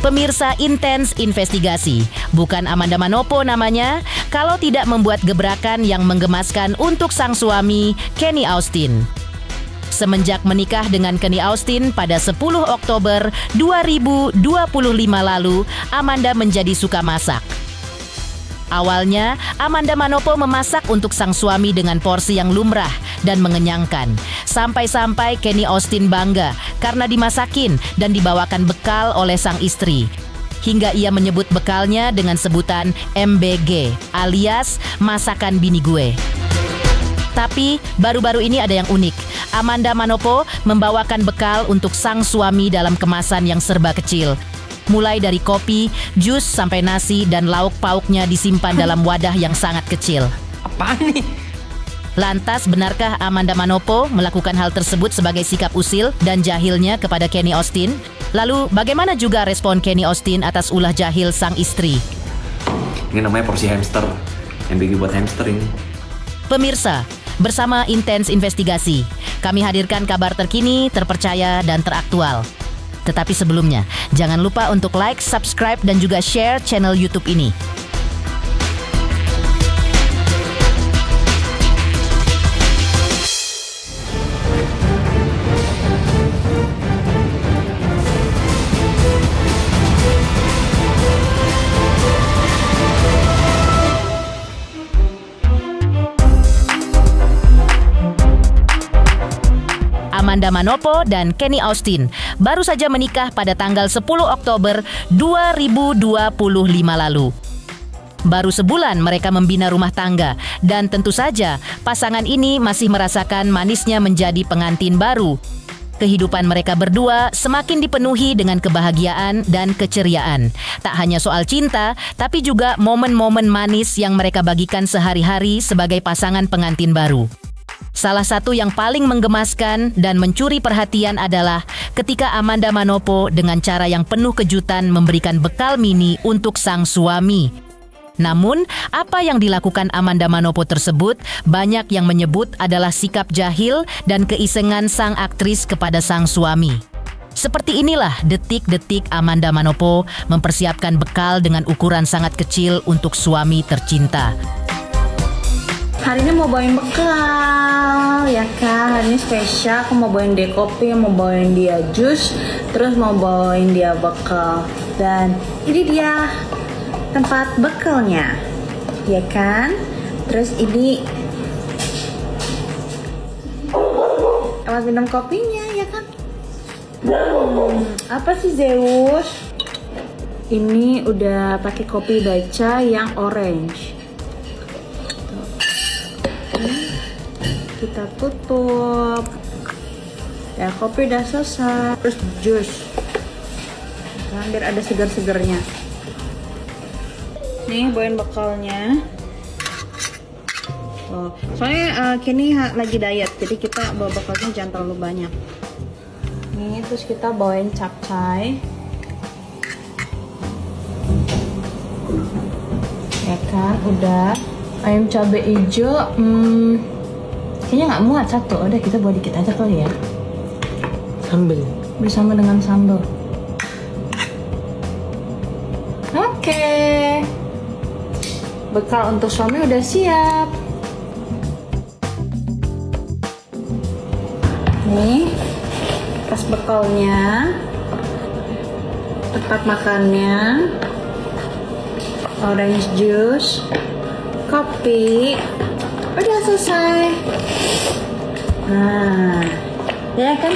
Pemirsa Intens Investigasi, bukan Amanda Manopo namanya, kalau tidak membuat gebrakan yang menggemaskan untuk sang suami, Kenny Austin. Semenjak menikah dengan Kenny Austin pada 10 Oktober 2025 lalu, Amanda menjadi suka masak. Awalnya, Amanda Manopo memasak untuk sang suami dengan porsi yang lumrah dan mengenyangkan. Sampai-sampai Kenny Austin bangga karena dimasakin dan dibawakan bekal oleh sang istri. Hingga ia menyebut bekalnya dengan sebutan MBG alias masakan bini gue. Tapi baru-baru ini ada yang unik. Amanda Manopo membawakan bekal untuk sang suami dalam kemasan yang serba kecil. Mulai dari kopi, jus, sampai nasi dan lauk pauknya disimpan dalam wadah yang sangat kecil. Apaan nih? Lantas, benarkah Amanda Manopo melakukan hal tersebut sebagai sikap usil dan jahilnya kepada Kenny Austin? Lalu, bagaimana juga respon Kenny Austin atas ulah jahil sang istri? Ini namanya porsi hamster. Yang bikin buat hamster ini. Pemirsa, bersama Intens Investigasi, kami hadirkan kabar terkini, terpercaya, dan teraktual. Tetapi sebelumnya, jangan lupa untuk like, subscribe, dan juga share channel YouTube ini. Amanda Manopo dan Kenny Austin baru saja menikah pada tanggal 10 Oktober 2025 lalu. Baru sebulan mereka membina rumah tangga dan tentu saja pasangan ini masih merasakan manisnya menjadi pengantin baru. Kehidupan mereka berdua semakin dipenuhi dengan kebahagiaan dan keceriaan. Tak hanya soal cinta, tapi juga momen-momen manis yang mereka bagikan sehari-hari sebagai pasangan pengantin baru. Salah satu yang paling menggemaskan dan mencuri perhatian adalah ketika Amanda Manopo dengan cara yang penuh kejutan memberikan bekal mini untuk sang suami. Namun, apa yang dilakukan Amanda Manopo tersebut banyak yang menyebut adalah sikap jahil dan keisengan sang aktris kepada sang suami. Seperti inilah detik-detik Amanda Manopo mempersiapkan bekal dengan ukuran sangat kecil untuk suami tercinta. Hari ini mau bawain bekal, ya kan? Hari ini spesial, aku mau bawain dia kopi, mau bawain dia jus, terus mau bawain dia bekal. Dan ini dia tempat bekalnya, ya kan? Terus ini tempat minum kopinya, ya kan? Apa sih Zeus? Ini udah pakai kopi Dacha yang orange. Kita tutup. Ya, kopi udah selesai. Terus jus. Nah, biar ada segar-segarnya. Nih, bawain bekalnya. Oh, soalnya Kenny lagi diet, jadi kita bawa bekalnya jangan terlalu banyak. Nih, terus kita bawain capcay. Ya kan, udah. Ayam cabai hijau. Kayaknya nggak muat satu, udah kita bawa dikit aja kali ya. Sambal Bersama dengan sambal. Oke. Bekal untuk suami udah siap. Nih, tas bekalnya, tempat makannya, orange juice, kopi. Udah selesai. Nah, ya kan?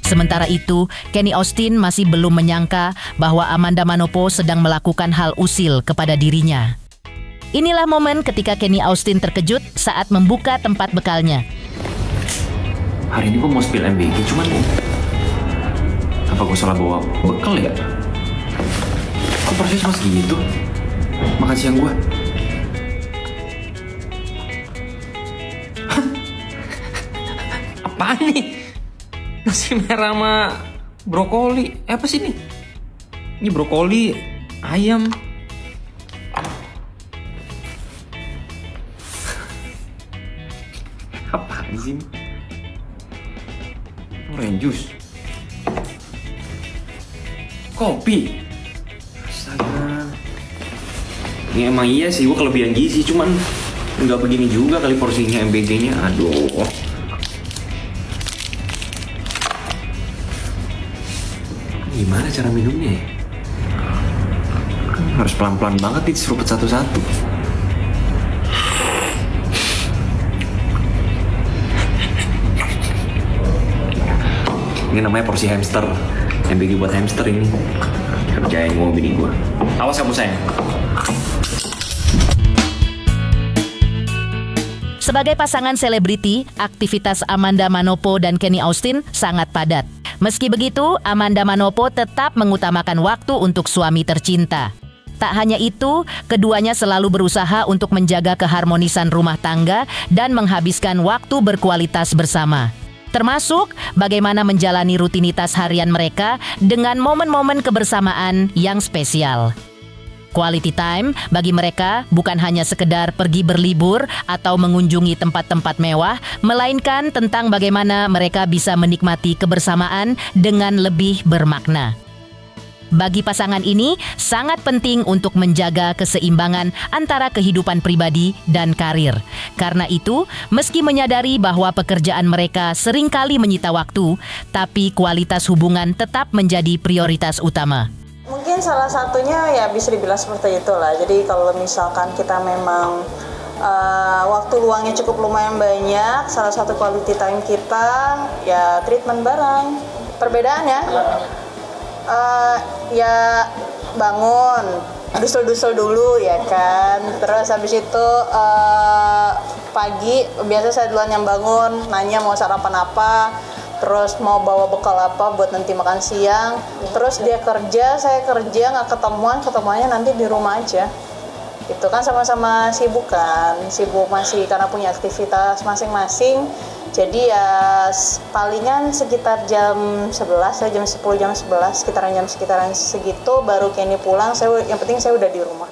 Sementara itu, Kenny Austin masih belum menyangka bahwa Amanda Manopo sedang melakukan hal usil kepada dirinya. Inilah momen ketika Kenny Austin terkejut saat membuka tempat bekalnya. Hari ini gue mau spill MBG, cuman apa gue salah bawa bekal ya? Kok proses mas gitu? Makan siang gue. Apaan nih? Nasi merah sama brokoli. Apa sih ini? Ini brokoli, ayam. Apaan sih? Orange juice. Kopi? Astaga. Ini emang iya sih, gue kelebihan gizi, cuman nggak begini juga kali porsinya MBG-nya. Aduh. Gimana cara minumnya ya? Harus pelan-pelan banget diseruput satu-satu. Ini namanya porsi hamster. MBG buat hamster ini. Kerjain gue bini gue. Awas kamu sayang. Sebagai pasangan selebriti, aktivitas Amanda Manopo dan Kenny Austin sangat padat. Meski begitu, Amanda Manopo tetap mengutamakan waktu untuk suami tercinta. Tak hanya itu, keduanya selalu berusaha untuk menjaga keharmonisan rumah tangga dan menghabiskan waktu berkualitas bersama. Termasuk bagaimana menjalani rutinitas harian mereka dengan momen-momen kebersamaan yang spesial. Quality time bagi mereka bukan hanya sekedar pergi berlibur atau mengunjungi tempat-tempat mewah, melainkan tentang bagaimana mereka bisa menikmati kebersamaan dengan lebih bermakna. Bagi pasangan ini, sangat penting untuk menjaga keseimbangan antara kehidupan pribadi dan karir. Karena itu, meski menyadari bahwa pekerjaan mereka seringkali menyita waktu, tapi kualitas hubungan tetap menjadi prioritas utama. Mungkin salah satunya ya bisa dibilang seperti itulah. Jadi kalau misalkan kita memang waktu luangnya cukup lumayan banyak, salah satu quality time kita ya treatment bareng. Perbedaannya ya bangun, dusel-dusel dulu ya kan. Terus habis itu pagi biasa saya duluan yang bangun, nanya mau sarapan apa, terus mau bawa bekal apa buat nanti makan siang. Terus dia kerja, saya kerja, nggak ketemuannya nanti di rumah aja. Itu kan sama-sama sibuk kan, sibuk masih karena punya aktivitas masing-masing. Jadi ya palingan sekitar jam 11, jam 10, jam 11, sekitaran segitu baru Kenny pulang. Yang penting saya udah di rumah.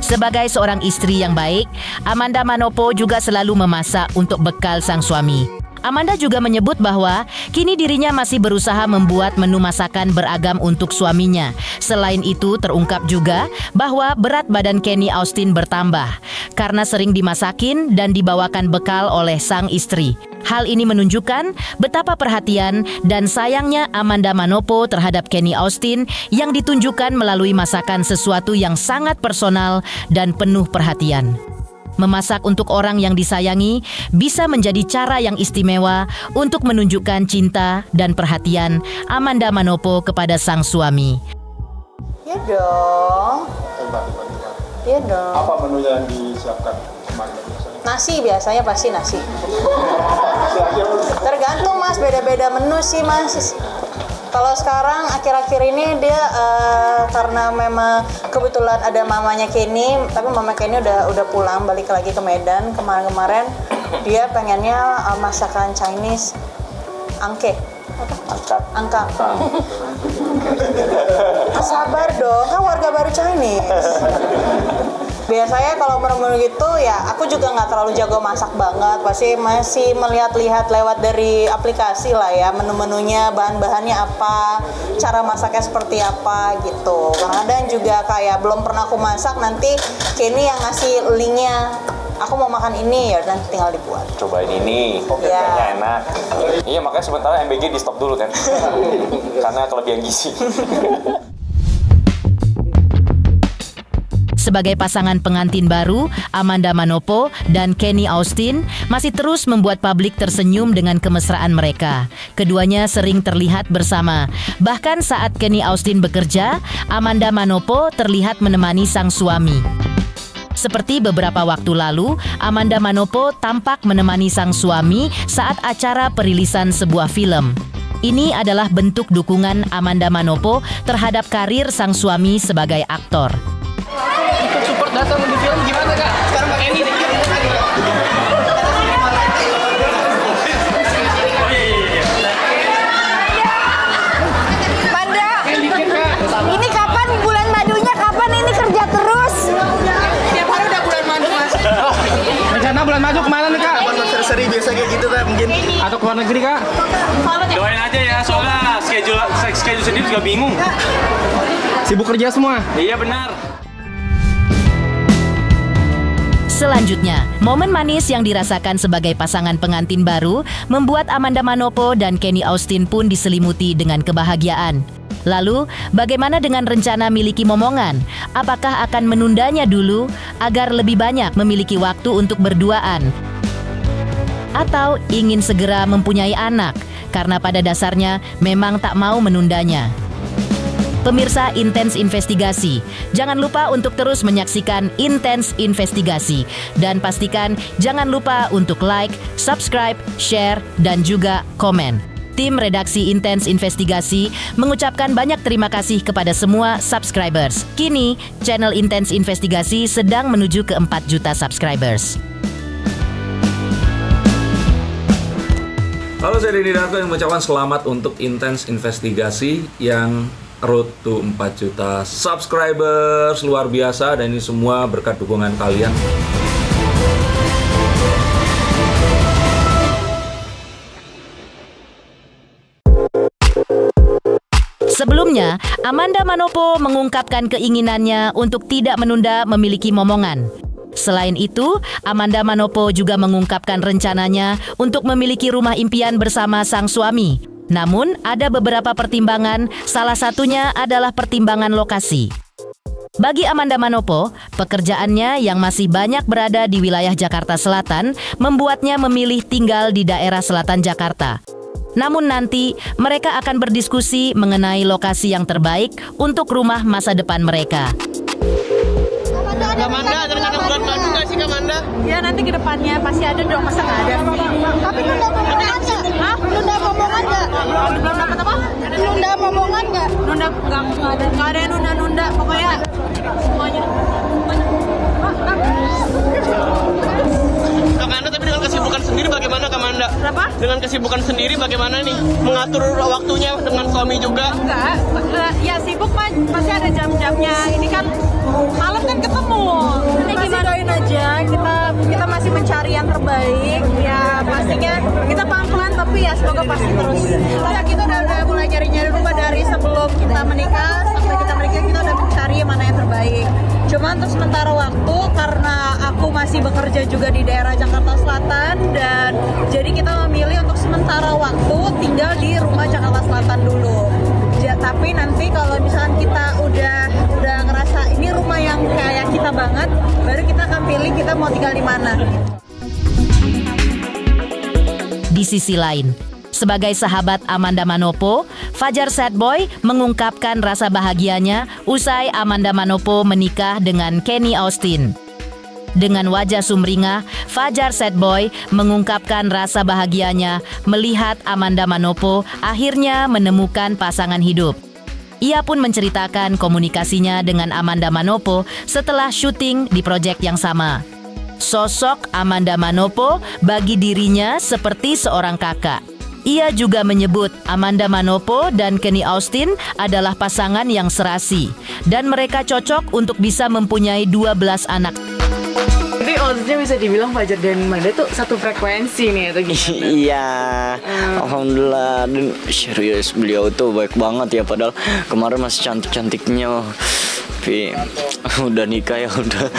Sebagai seorang istri yang baik, Amanda Manopo juga selalu memasak untuk bekal sang suami. Amanda juga menyebut bahwa kini dirinya masih berusaha membuat menu masakan beragam untuk suaminya. Selain itu, terungkap juga bahwa berat badan Kenny Austin bertambah karena sering dimasakin dan dibawakan bekal oleh sang istri. Hal ini menunjukkan betapa perhatian dan sayangnya Amanda Manopo terhadap Kenny Austin yang ditunjukkan melalui masakan sesuatu yang sangat personal dan penuh perhatian. Memasak untuk orang yang disayangi bisa menjadi cara yang istimewa untuk menunjukkan cinta dan perhatian Amanda Manopo kepada sang suami. Iya dong. Iya dong. Apa menu yang disiapkan kemarin? Nasi biasanya pasti nasi. Tergantung mas, beda-beda menu sih mas. Kalau sekarang akhir-akhir ini dia karena memang kebetulan ada mamanya Kenny, tapi mama Kenny udah pulang balik lagi ke Medan kemarin dia pengennya masakan Chinese angke. Angka. Sabar dong, kan warga baru Chinese. Biasanya kalau menu-menu gitu ya aku juga nggak terlalu jago masak banget, pasti masih melihat-lihat lewat dari aplikasi lah ya, menu-menunya, bahan-bahannya apa, cara masaknya seperti apa gitu. Kadang-kadang juga kayak belum pernah aku masak, nanti Kenny yang ngasih linknya, aku mau makan ini, ya nanti tinggal dibuat. Cobain ini, kayaknya enak. Iya, makanya sementara MBG di stop dulu kan, karena kelebihan gizi. Sebagai pasangan pengantin baru, Amanda Manopo dan Kenny Austin masih terus membuat publik tersenyum dengan kemesraan mereka. Keduanya sering terlihat bersama. Bahkan saat Kenny Austin bekerja, Amanda Manopo terlihat menemani sang suami. Seperti beberapa waktu lalu, Amanda Manopo tampak menemani sang suami saat acara perilisan sebuah film. Ini adalah bentuk dukungan Amanda Manopo terhadap karir sang suami sebagai aktor. Ikut support datang di film gimana kak? Sekarang Kak Kenny Mandra, ini kapan bulan madunya? Kapan ini kerja terus? tiap hari udah bulan madu mas. Rencana bulan maju kemana nih kak? Seri-seri biasa kayak gitu kan mungkin. Atau ke luar negeri kak? Doain aja ya, soalnya schedule sendiri juga bingung. Sibuk kerja semua? Iya benar. Selanjutnya, momen manis yang dirasakan sebagai pasangan pengantin baru membuat Amanda Manopo dan Kenny Austin pun diselimuti dengan kebahagiaan. Lalu, bagaimana dengan rencana miliki momongan? Apakah akan menundanya dulu agar lebih banyak memiliki waktu untuk berduaan? Atau ingin segera mempunyai anak karena pada dasarnya memang tak mau menundanya? Pemirsa Intens Investigasi, jangan lupa untuk terus menyaksikan Intens Investigasi. Dan pastikan jangan lupa untuk like, subscribe, share, dan juga komen. Tim redaksi Intens Investigasi mengucapkan banyak terima kasih kepada semua subscribers. Kini, channel Intens Investigasi sedang menuju ke 4 juta subscribers. Halo, saya Denny Darto yang mengucapkan selamat untuk Intens Investigasi yang road to 4 juta subscribers. Luar biasa, dan ini semua berkat dukungan kalian. Sebelumnya, Amanda Manopo mengungkapkan keinginannya untuk tidak menunda memiliki momongan. Selain itu, Amanda Manopo juga mengungkapkan rencananya untuk memiliki rumah impian bersama sang suami. Namun, ada beberapa pertimbangan, salah satunya adalah pertimbangan lokasi. Bagi Amanda Manopo, pekerjaannya yang masih banyak berada di wilayah Jakarta Selatan membuatnya memilih tinggal di daerah selatan Jakarta. Namun nanti, mereka akan berdiskusi mengenai lokasi yang terbaik untuk rumah masa depan mereka. Kamanda, ada rencana bulan madu nggak sih Kamanda? Ya nanti ke depannya pasti ada dong, masa nggak ada sih? Tapi nunda momongan nggak? Hah? Nunda momongan nggak? Belum dapat apa? Nunda momongan nggak? Nunda nggak ada yang nunda pokoknya semuanya. Kamanda, tapi dengan kesibukan sendiri bagaimana Kamanda? Berapa? Dengan kesibukan sendiri bagaimana nih? Mengatur waktunya dengan suami juga? Enggak, ya sibuk mah pasti ada jam-jamnya. Ini kan malam kan ketemu. Masih doain aja, kita masih mencari yang terbaik. Ya pastinya kita pelan-pelan tapi ya semoga pasti terus. Ya kita udah mulai nyari-nyari rumah dari sebelum kita menikah sampai kita menikah, kita udah mencari mana yang terbaik. Cuma untuk sementara waktu karena aku masih bekerja juga di daerah Jakarta Selatan, dan jadi kita memilih untuk sementara waktu tinggal di rumah Jakarta Selatan dulu. Tapi nanti kalau misalkan kita udah ngerasa ini rumah yang kayak kita banget, baru kita akan pilih kita mau tinggal di mana. Di sisi lain, sebagai sahabat Amanda Manopo, Fajar Sadboy mengungkapkan rasa bahagianya usai Amanda Manopo menikah dengan Kenny Austin. Dengan wajah sumringah, Fajar Sadboy mengungkapkan rasa bahagianya melihat Amanda Manopo akhirnya menemukan pasangan hidup. Ia pun menceritakan komunikasinya dengan Amanda Manopo setelah syuting di proyek yang sama. Sosok Amanda Manopo bagi dirinya seperti seorang kakak. Ia juga menyebut Amanda Manopo dan Kenny Austin adalah pasangan yang serasi dan mereka cocok untuk bisa mempunyai 12 anak. Jadi maksudnya bisa dibilang Fajar dan Amanda tuh satu frekuensi nih atau gimana? Iya, alhamdulillah. Dan serius beliau tuh baik banget ya, padahal kemarin masih cantik-cantiknya. Tapi udah nikah ya udah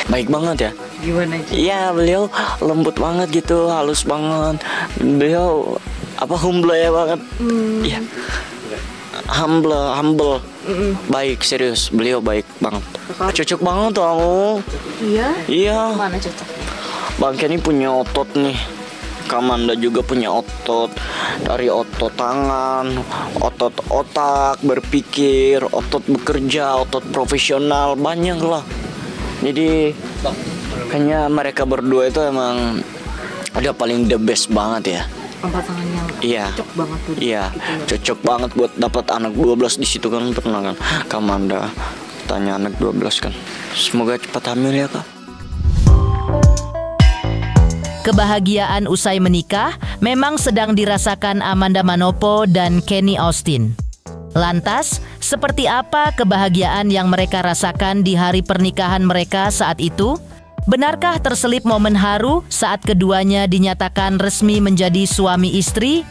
baik banget ya. Gimana? Iya, beliau lembut banget gitu, halus banget. Beliau humble ya banget. Iya. Humble. Baik, serius. Beliau baik banget. Cocok banget tuh aku. Iya? Iya. Mana cocok? Bang Kenny punya otot nih. Kamanda juga punya otot. Dari otot tangan, otot otak, berpikir, otot bekerja, otot profesional, banyak lah. Jadi kayaknya mereka berdua itu emang udah paling the best banget ya. Pasangan yang cocok banget tuh. Iya, cocok banget buat dapat anak 12 di situ kan, pernah kan Kamanda tanya anak 12 kan. Semoga cepat hamil ya, Kak. Kebahagiaan usai menikah memang sedang dirasakan Amanda Manopo dan Kenny Austin. Lantas, seperti apa kebahagiaan yang mereka rasakan di hari pernikahan mereka saat itu? Benarkah terselip momen haru saat keduanya dinyatakan resmi menjadi suami istri?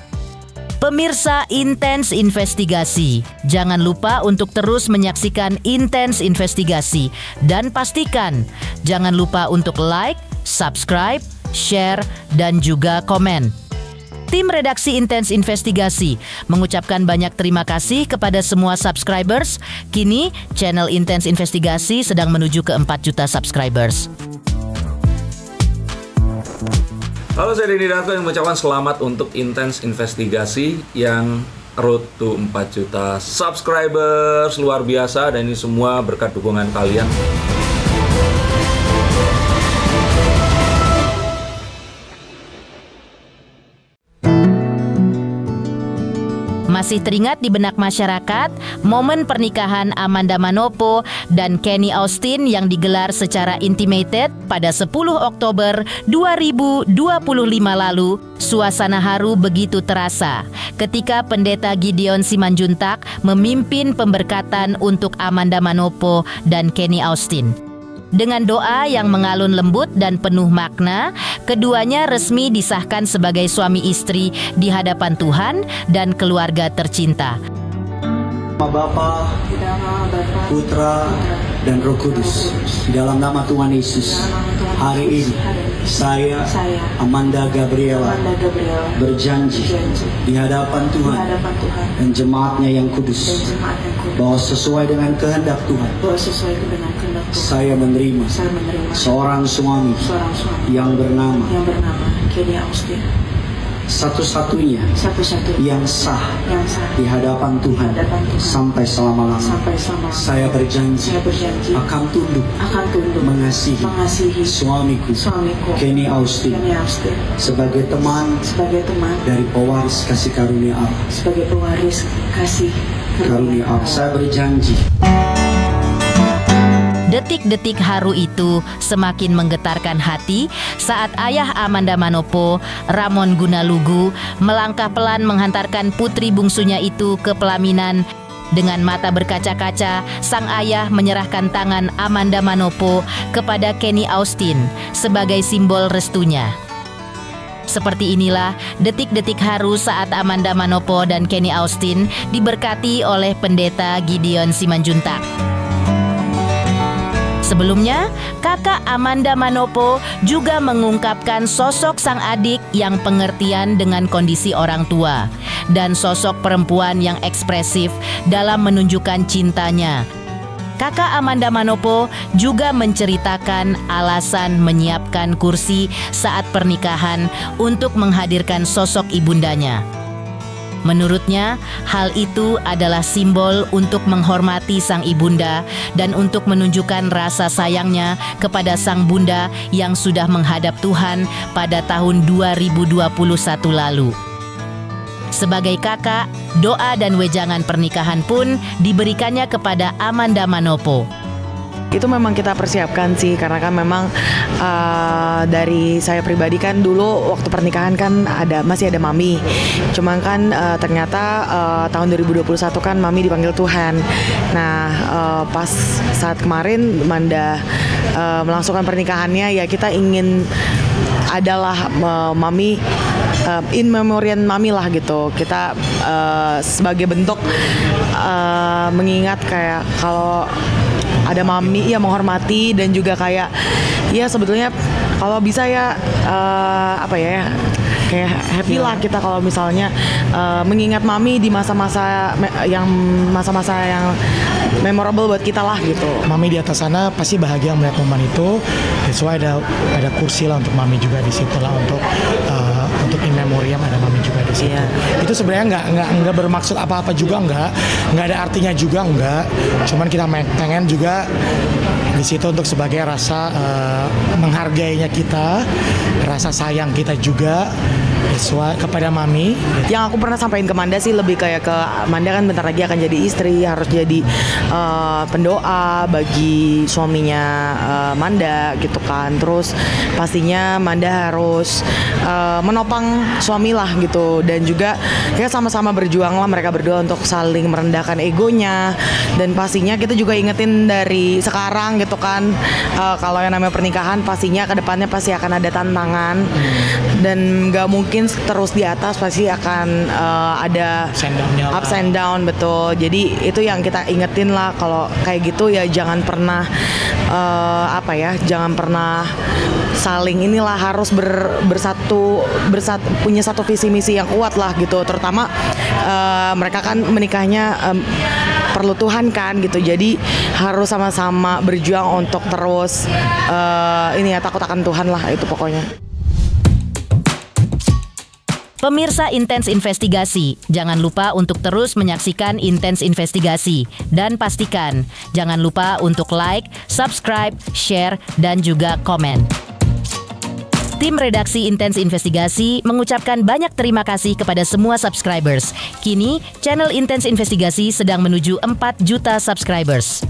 Pemirsa Intens Investigasi, jangan lupa untuk terus menyaksikan Intens Investigasi dan pastikan jangan lupa untuk like, subscribe, share, dan juga komen. Tim redaksi Intens Investigasi mengucapkan banyak terima kasih kepada semua subscribers. Kini, channel Intens Investigasi sedang menuju ke 4 juta subscribers. Halo, saya Denny Darko yang mengucapkan selamat untuk Intens Investigasi yang road to 4 juta subscribers. Luar biasa, dan ini semua berkat dukungan kalian. Masih teringat di benak masyarakat momen pernikahan Amanda Manopo dan Kenny Austin yang digelar secara intimated pada 10 Oktober 2025 lalu. Suasana haru begitu terasa ketika Pendeta Gideon Simanjuntak memimpin pemberkatan untuk Amanda Manopo dan Kenny Austin. Dengan doa yang mengalun lembut dan penuh makna, keduanya resmi disahkan sebagai suami istri di hadapan Tuhan dan keluarga tercinta. Bapa, Putra, dan Roh Kudus, di dalam nama Tuhan Yesus, hari ini saya, Amanda Gabriela, berjanji di hadapan Tuhan dan jemaatnya yang kudus, bahwa sesuai dengan kehendak Tuhan, saya menerima seorang suami yang bernama Kenny Austin, satu-satunya yang sah di hadapan Tuhan sampai selama-lamanya. Saya berjanji akan tunduk mengasihi suamiku Kenny Austin sebagai teman dari pewaris kasih karunia Allah. Saya berjanji. Detik-detik haru itu semakin menggetarkan hati saat ayah Amanda Manopo, Ramon Gunalugu, melangkah pelan menghantarkan putri bungsunya itu ke pelaminan. Dengan mata berkaca-kaca, sang ayah menyerahkan tangan Amanda Manopo kepada Kenny Austin sebagai simbol restunya. Seperti inilah detik-detik haru saat Amanda Manopo dan Kenny Austin diberkati oleh Pendeta Gideon Simanjuntak. Sebelumnya, kakak Amanda Manopo juga mengungkapkan sosok sang adik yang pengertian dengan kondisi orang tua dan sosok perempuan yang ekspresif dalam menunjukkan cintanya. Kakak Amanda Manopo juga menceritakan alasan menyiapkan kursi saat pernikahan untuk menghadirkan sosok ibundanya. Menurutnya, hal itu adalah simbol untuk menghormati sang ibunda dan untuk menunjukkan rasa sayangnya kepada sang bunda yang sudah menghadap Tuhan pada tahun 2021 lalu. Sebagai kakak, doa dan wejangan pernikahan pun diberikannya kepada Amanda Manopo. Itu memang kita persiapkan sih, karena kan memang dari saya pribadi kan dulu waktu pernikahan kan masih ada mami. Cuman kan ternyata tahun 2021 kan mami dipanggil Tuhan. Nah pas saat kemarin Manda melangsungkan pernikahannya, ya kita ingin adalah mami in memoriam mami lah gitu. Kita sebagai bentuk mengingat kayak kalau ada mami, ya menghormati, dan juga kayak ya sebetulnya kalau bisa ya kayak happy lah kita kalau misalnya mengingat mami di masa-masa yang memorable buat kita lah gitu. Mami di atas sana pasti bahagia melihat momen itu. That's why ada kursi lah untuk mami juga di situ lah, untuk in memoriam ada mami juga di situ. Itu sebenarnya nggak bermaksud apa-apa juga, nggak ada artinya juga, nggak. Cuman kita pengen juga di situ untuk sebagai rasa menghargainya kita, rasa sayang kita juga. sesuai kepada Mami. Yang aku pernah sampaikan ke Manda sih lebih kayak ke Manda kan bentar lagi akan jadi istri, harus jadi pendoa bagi suaminya Manda gitu kan. Terus pastinya Manda harus menopang suami lah gitu, dan juga ya sama-sama berjuang lah mereka berdua untuk saling merendahkan egonya. Dan pastinya kita juga ingetin dari sekarang gitu kan, kalau yang namanya pernikahan pastinya kedepannya pasti akan ada tantangan dan nggak mungkin terus di atas, pasti akan ada ups and down, betul. Jadi itu yang kita ingetin lah, kalau kayak gitu ya jangan pernah jangan pernah saling inilah, harus bersatu punya satu visi misi yang kuat lah gitu. Terutama mereka kan menikahnya perlu Tuhan kan gitu, jadi harus sama-sama berjuang untuk terus takut akan Tuhan lah, itu pokoknya. Pemirsa Intens Investigasi, jangan lupa untuk terus menyaksikan Intens Investigasi. Dan pastikan, jangan lupa untuk like, subscribe, share, dan juga komen. Tim redaksi Intens Investigasi mengucapkan banyak terima kasih kepada semua subscribers. Kini, channel Intens Investigasi sedang menuju 4 juta subscribers.